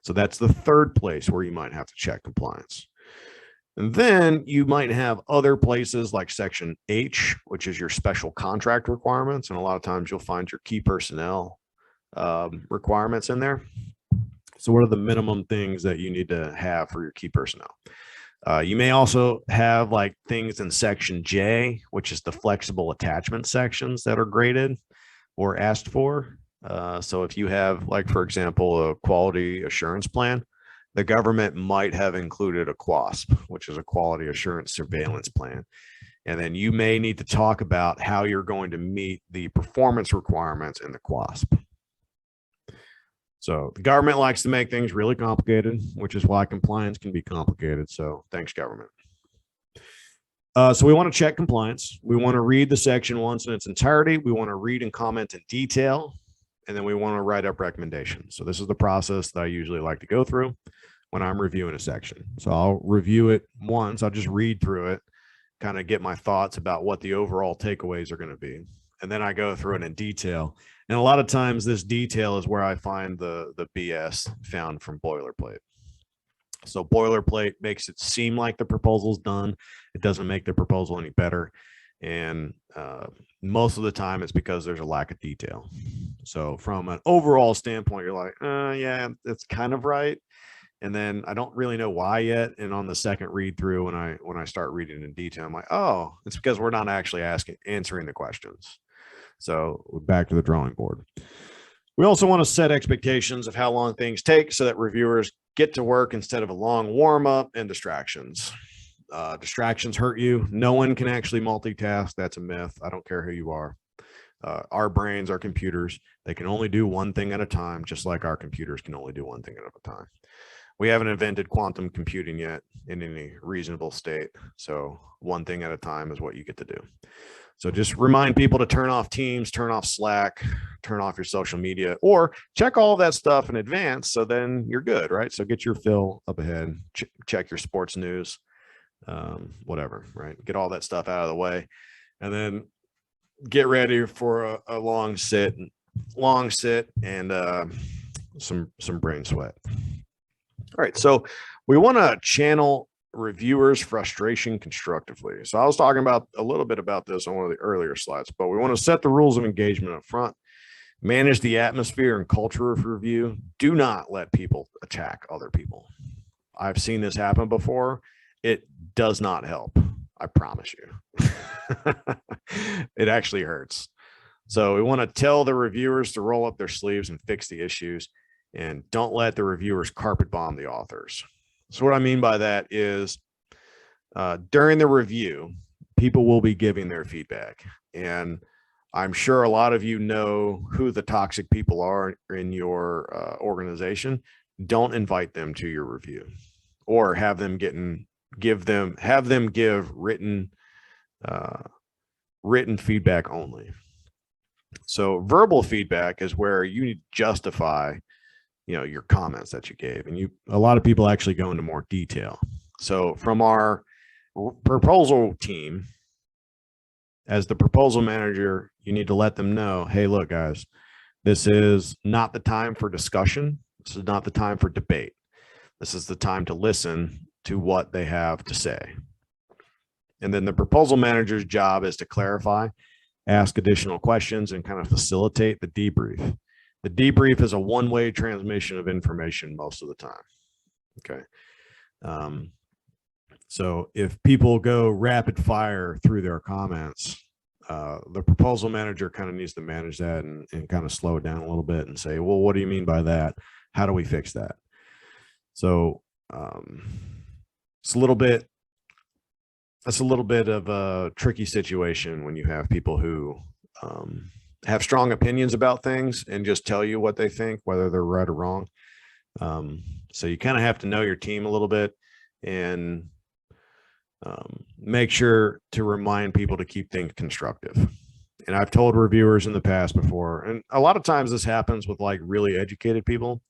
A: So that's the third place where you might have to check compliance. And then you might have other places like section H, which is your special contract requirements. And a lot of times you'll find your key personnel requirements in there. So what are the minimum things that you need to have for your key personnel? You may also have like things in section J, which is the flexible attachment sections that are graded or asked for. So if you have, like, for example, a quality assurance plan, the government might have included a QASP, which is a quality assurance surveillance plan. And then you may need to talk about how you're going to meet the performance requirements in the QASP. So the government likes to make things really complicated, which is why compliance can be complicated. So thanks, government. So we want to check compliance. We want to read the section once in its entirety. We want to read and comment in detail. And then we want to write up recommendations. So this is the process that I usually like to go through when I'm reviewing a section. So I'll review it once. I'll just read through it, kind of get my thoughts about what the overall takeaways are going to be. And then I go through it in detail. And a lot of times this detail is where I find the BS found from boilerplate. So boilerplate makes it seem like the proposal's done. It doesn't make the proposal any better. And most of the time it's because there's a lack of detail. So from an overall standpoint, you're like, yeah, that's kind of right. And then I don't really know why yet. And on the second read through, when I start reading in detail, I'm like, oh, it's because we're not actually answering the questions. So back to the drawing board. We also want to set expectations of how long things take so that reviewers get to work instead of a long warm up and distractions. Distractions hurt you. No one can actually multitask. That's a myth. I don't care who you are. Our brains, our computers, they can only do one thing at a time, just like our computers can only do one thing at a time. We haven't invented quantum computing yet in any reasonable state. So one thing at a time is what you get to do. So just remind people to turn off Teams, turn off Slack, turn off your social media, or check all of that stuff in advance. So then you're good, right? So get your fill up ahead, check your sports news, whatever, right? Get all that stuff out of the way, and then get ready for a long sit and some brain sweat. All right, so we want to channel reviewers' frustration constructively. So I was talking about a little bit about this on one of the earlier slides, but we want to set the rules of engagement up front, manage the atmosphere and culture of review. Do not let people attack other people. I've seen this happen before. It does not help. I promise you. It actually hurts. So we want to tell the reviewers to roll up their sleeves and fix the issues, and don't let the reviewers carpet bomb the authors. So what I mean by that is during the review, people will be giving their feedback. And I'm sure a lot of you know who the toxic people are in your organization. don't invite them to your review, or have them give written feedback only. So verbal feedback is where you need to justify, your comments that you gave, and a lot of people actually go into more detail. So from our proposal team, as the proposal manager, you need to let them know, hey, look, guys, this is not the time for discussion. This is not the time for debate. This is the time to listen to what they have to say. And then the proposal manager's job is to clarify, ask additional questions, and kind of facilitate the debrief. The debrief is a one-way transmission of information most of the time. Okay. So if people go rapid fire through their comments, the proposal manager kind of needs to manage that and kind of slow it down a little bit and say, well, what do you mean by that? How do we fix that? So it's a little bit of a tricky situation when you have people who have strong opinions about things and just tell you what they think, whether they're right or wrong. So you kind of have to know your team a little bit and make sure to remind people to keep things constructive. And I've told reviewers in the past before, and a lot of times this happens with like really educated people.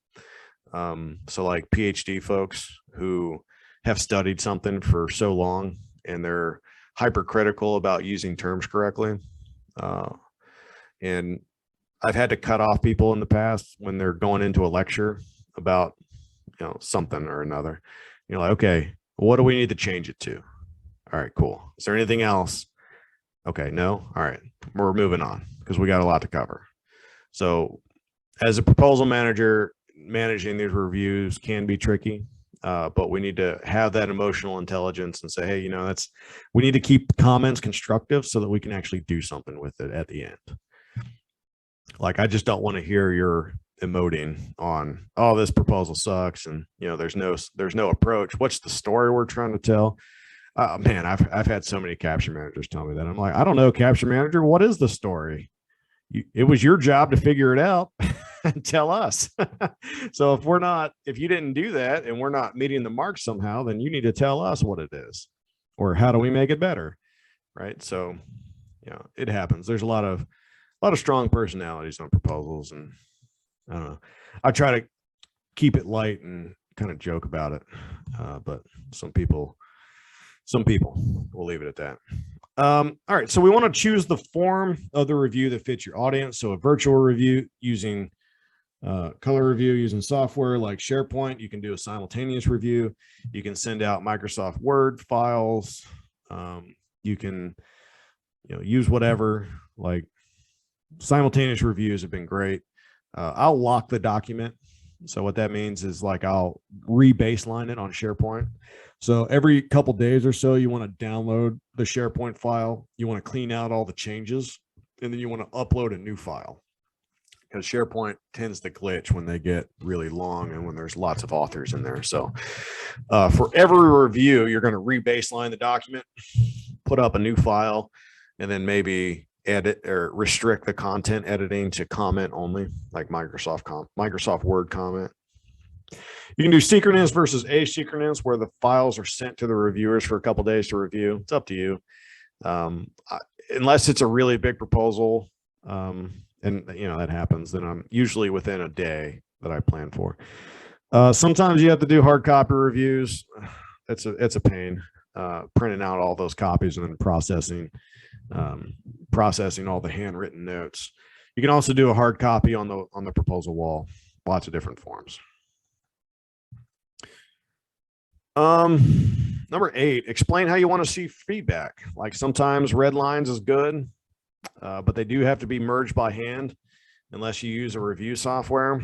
A: So like PhD folks who have studied something for so long and they're hypercritical about using terms correctly. And I've had to cut off people in the past when they're going into a lecture about, something or another. You're like, okay, what do we need to change it to? All right, cool. Is there anything else? Okay, no. All right, we're moving on because we got a lot to cover. So as a proposal manager, managing these reviews can be tricky, but we need to have that emotional intelligence and say, hey, we need to keep comments constructive so that we can actually do something with it at the end. Like, I just don't want to hear your emoting on, oh, this proposal sucks, and there's no approach. What's the story we're trying to tell? Man, I've had so many capture managers tell me that. I'm like, I don't know, capture manager, what is the story? It was your job to figure it out and tell us. So if you didn't do that and we're not meeting the mark somehow, then you need to tell us what it is, or how do we make it better? Right. So, it happens. There's a lot of strong personalities on proposals, and I don't know. I try to keep it light and kind of joke about it. But some people, we'll leave it at that. All right. So we want to choose the form of the review that fits your audience. So a virtual review using color review using software like SharePoint. You can do a simultaneous review. You can send out Microsoft Word files. You can, use whatever. Like, simultaneous reviews have been great. I'll lock the document. So what that means is, like, I'll re-baseline it on SharePoint. So every couple days or so, you want to download the SharePoint file. You want to clean out all the changes, and then you want to upload a new file, because SharePoint tends to glitch when they get really long and when there's lots of authors in there. So for every review, you're going to re-baseline the document, put up a new file, and then maybe edit or restrict the content editing to comment only, like Microsoft Word comment. You can do synchronous versus asynchronous, where the files are sent to the reviewers for a couple of days to review. It's up to you. Unless it's a really big proposal, and that happens, then I'm usually within a day that I plan for. Sometimes you have to do hard copy reviews. It's a pain, printing out all those copies and then processing all the handwritten notes. You can also do a hard copy on the proposal wall. Lots of different forms. Number 8, explain how you want to see feedback. Like, sometimes red lines is good, but they do have to be merged by hand unless you use a review software.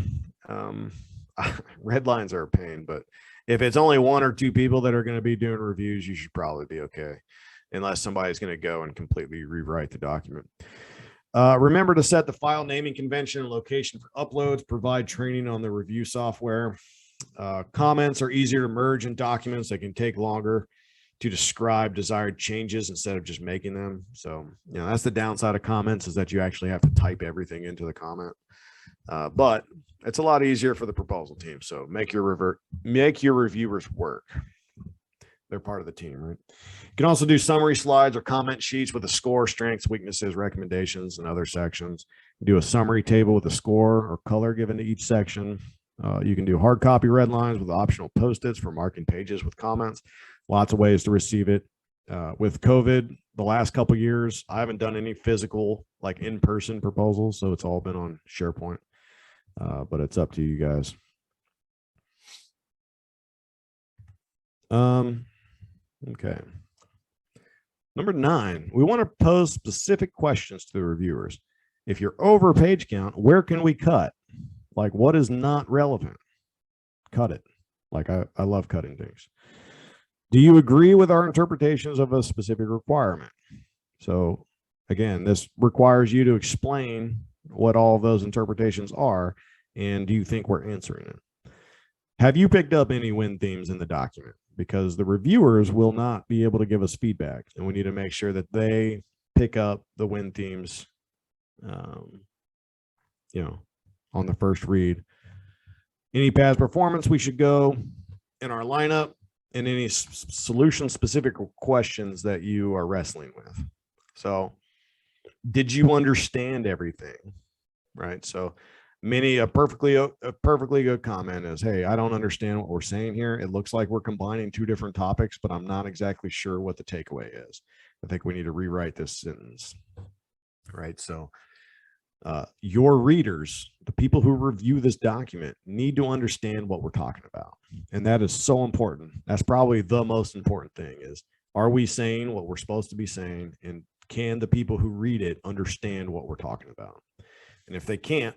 A: Red lines are a pain, but if it's only 1 or 2 people that are going to be doing reviews, you should probably be okay, unless somebody's going to go and completely rewrite the document. Remember to set the file naming convention and location for uploads. Provide training on the review software. Comments are easier to merge in documents. They can take longer to describe desired changes instead of just making them. So, that's the downside of comments, is that you actually have to type everything into the comment. But it's a lot easier for the proposal team. So make your reviewers work. They're part of the team, right? You can also do summary slides or comment sheets with a score, strengths, weaknesses, recommendations, and other sections. Do a summary table with a score or color given to each section. You can do hard copy red lines with optional post-its for marking pages with comments. Lots of ways to receive it. With COVID, the last couple of years, I haven't done any physical, like in-person proposals, so it's all been on SharePoint. But it's up to you guys. Okay. Number 9, we want to pose specific questions to the reviewers. If you're over page count, where can we cut? Like, what is not relevant? Cut it. Like, I love cutting things. Do you agree with our interpretations of a specific requirement? So again, this requires you to explain what all of those interpretations are, and do you think we're answering it? Have you picked up any win themes in the document? Because the reviewers will not be able to give us feedback, and we need to make sure that they pick up the win themes, on the first read. Any past performance we should go in our lineup, and any solution specific questions that you are wrestling with. So did you understand everything? Right. So a perfectly good comment is, hey, I don't understand what we're saying here. It looks like we're combining 2 different topics, but I'm not exactly sure what the takeaway is. I think we need to rewrite this sentence. Right. So your readers, the people who review this document, need to understand what we're talking about. And that is so important. That's probably the most important thing is, are we saying what we're supposed to be saying? And can the people who read it understand what we're talking about? And if they can't,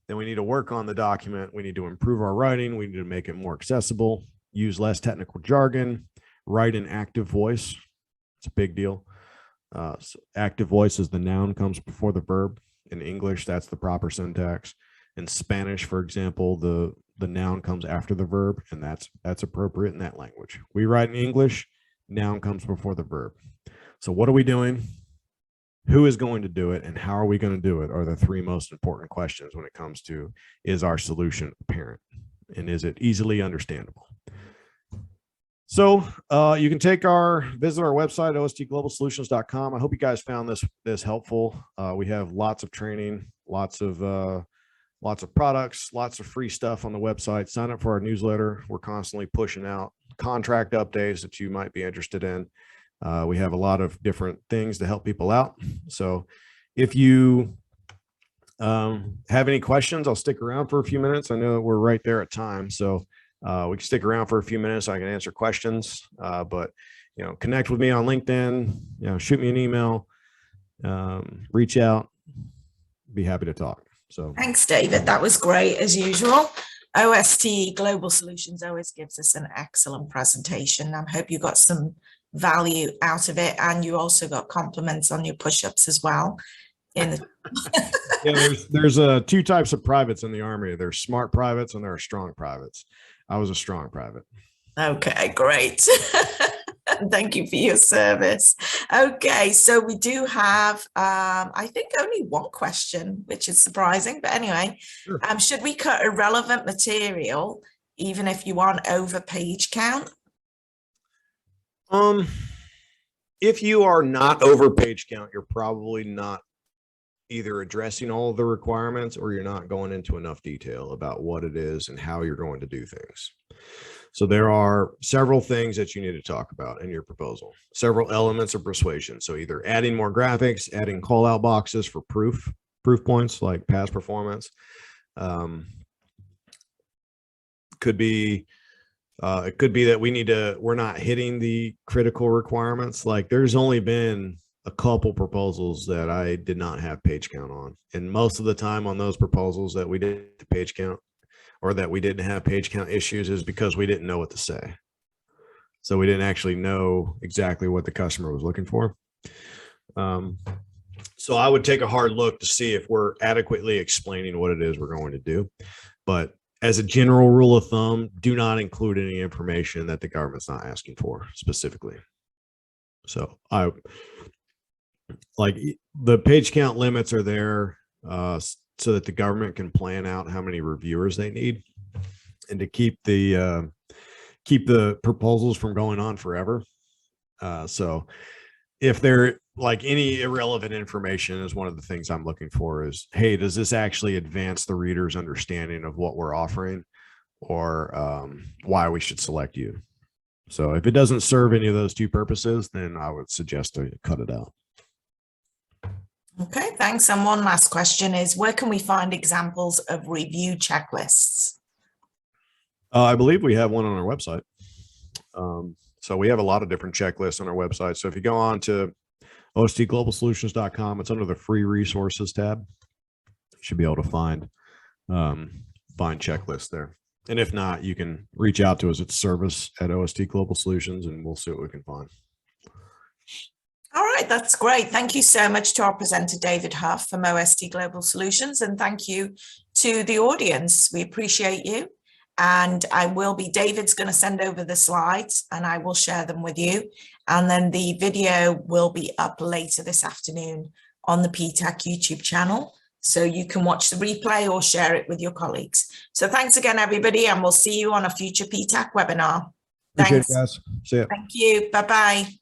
A: then we need to work on the document. We need to improve our writing. We need to make it more accessible, use less technical jargon, write in active voice. It's a big deal. So active voice is the noun comes before the verb. In English, that's the proper syntax. In Spanish, for example, the noun comes after the verb, and that's appropriate in that language. We write in English, noun comes before the verb. So what are we doing? Who is going to do it, and how are we going to do it are the 3 most important questions when it comes to, is our solution apparent, and is it easily understandable? So you can visit our website, ostglobalsolutions.com. I hope you guys found this helpful. We have lots of training, lots of products, lots of free stuff on the website. Sign up for our newsletter. We're constantly pushing out contract updates that you might be interested in. We have a lot of different things to help people out. So if you have any questions, I'll stick around for a few minutes. I know we're right there at time, so we can stick around for a few minutes. I can answer questions, but connect with me on LinkedIn, shoot me an email, reach out, be happy to talk. So
B: thanks, David. That was great as usual. OST Global Solutions always gives us an excellent presentation. I hope you got some value out of it, and you also got compliments on your push-ups as well. Yeah,
A: there's 2 types of privates in the Army. There's smart privates and there are strong privates. I was a strong private.
B: Okay, great. Thank you for your service. Okay, so we do have, I think, only 1 question, which is surprising. But anyway, sure. Should we cut irrelevant material even if you aren't over page count?
A: If you are not over page count, you're probably not either addressing all of the requirements, or you're not going into enough detail about what it is and how you're going to do things. So there are several things that you need to talk about in your proposal, several elements of persuasion. So either adding more graphics, adding call out boxes for proof points like past performance. Could be it could be that we're not hitting the critical requirements. Like, there's only been a couple proposals that I did not have page count on. And most of the time on those proposals that we did the page count, or that we didn't have page count issues, is because we didn't know what to say. So we didn't actually know exactly what the customer was looking for. So I would take a hard look to see if we're adequately explaining what it is we're going to do. But as a general rule of thumb, do not include any information that the government's not asking for specifically. So like the page count limits are there so that the government can plan out how many reviewers they need, and to keep the proposals from going on forever. So if they're like any irrelevant information is one of the things I'm looking for is, hey, does this actually advance the reader's understanding of what we're offering, or why we should select you? So if it doesn't serve any of those two purposes, then I would suggest to cut it out.
B: Okay, thanks. And one last question is, where can we find examples of review checklists?
A: I believe we have one on our website. So we have a lot of different checklists on our website. So if you go on to ostglobalsolutions.com, it's under the free resources tab. You should be able to find checklists there. And if not, you can reach out to us at service@OST Global Solutions, and we'll see what we can find.
B: All right, that's great. Thank you so much to our presenter, David Huff from OST Global Solutions. And thank you to the audience. We appreciate you. And David's going to send over the slides and I will share them with you. And then the video will be up later this afternoon on the PTAC YouTube channel. So you can watch the replay or share it with your colleagues. So thanks again, everybody, and we'll see you on a future PTAC webinar.
A: Appreciate
B: Thanks.
A: it, guys. See ya.
B: Thank you. Bye-bye.